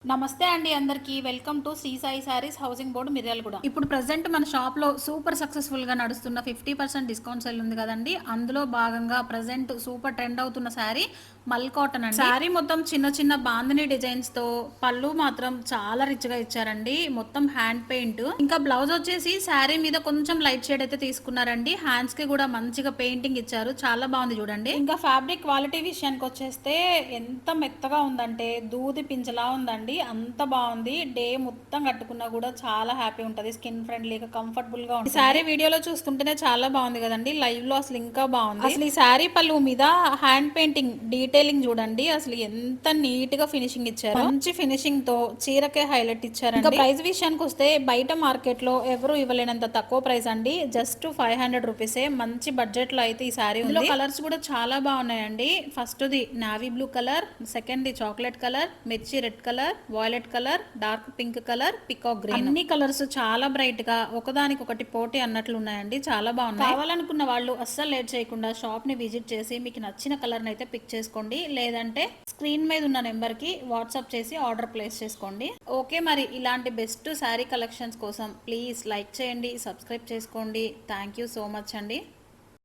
నమస్తే అండి అందరికి welcome to Sri Sai Sarees housing board Miryalaguda. ఇప్పుడు ప్రెసెంట్ మన షాప్ లో సూపర్ సక్సెస్ఫుల్ గా నడుస్తున్న 50% డిస్కౌంట్ సేల్ ఉంది కదండి. అందులో భాగంగా ప్రెసెంట్ సూపర్ ట్రెండ్ అవుతున్న శారీ మల్ కాటన్ అండి. శారీ మొత్తం చిన్న చిన్న బాందిని డిజైన్స్ తో, పళ్ళు మాత్రం చాలా రిచ్ గా ఇచ్చారండి. మొత్తం హ్యాండ్ పెయింట్. ఇంకా బ్లౌజ్ వచ్చేసి శారీ మీద కొంచెం లైట్ షేడ్ అయితే తీసుకున్నారండి. హ్యాండ్స్ కి కూడా మంచిగా పెయింటింగ్ ఇచ్చారు, చాలా బాగుంది చూడండి. ఇంకా ఫ్యాబ్రిక్ క్వాలిటీ విషయానికి వచ్చేస్తే ఎంత మెత్తగా ఉందంటే దూది పించలా ఉందండి. అంత బాగుంది. డే మొత్తం కట్టుకున్నా కూడా చాలా హ్యాపీ ఉంటది. స్కిన్ ఫ్రెండ్లీగా కంఫర్టబుల్ గా ఉంటుంది. ఈ శారీ వీడియోలో చూస్తుంటేనే చాలా బాగుంది కదండి. లైవ్ లో అసలు ఇంకా బాగుంది. అసలు ఈ శారీ పళ్ళు మీద హ్యాండ్ పెయింటింగ్ డీటెయిలింగ్ చూడండి. అసలు ఎంత నీట్ గా ఫినిషింగ్ ఇచ్చారు. మంచి ఫినిషింగ్ తో చీరకే హైలైట్ ఇచ్చారు. ఇంకా ప్రైస్ విషయానికి వస్తే బయట మార్కెట్ లో ఎవరు ఇవ్వలేనంత తక్కువ ప్రైస్ అండి. జస్ట్ 500 రూపీసే. మంచి బడ్జెట్ లో అయితే ఈ శారీ ఉంది. కలర్స్ కూడా చాలా బాగున్నాయండి. First the navy blue colour, second the chocolate colour, mirchi red colour, violet colour, dark pink colour, peacock green. అన్ని కలర్స్ చాలా బ్రైట్ గా ఒకదానికి ఒకటి పోటీ అన్నట్లు ఉన్నాయండి. చాలా బాగున్నాయి. కావాలనుకున్న వాళ్ళు అస్సలు లేట్ చేయకుండా షాప్ ని విజిట్ చేసి మీకు నచ్చిన కలర్ అయితే పిక్ చేసుకోండి. లేదంటే స్క్రీన్ మీద ఉన్న నెంబర్ కి వాట్సాప్ చేసి ఆర్డర్ ప్లేస్ చేసుకోండి. ఓకే, మరి ఇలాంటి బెస్ట్ శారీ కలెక్షన్స్ కోసం ప్లీజ్ లైక్ చేయండి, సబ్స్క్రైబ్ చేసుకోండి. థ్యాంక్ యూ సో మచ్ అండి.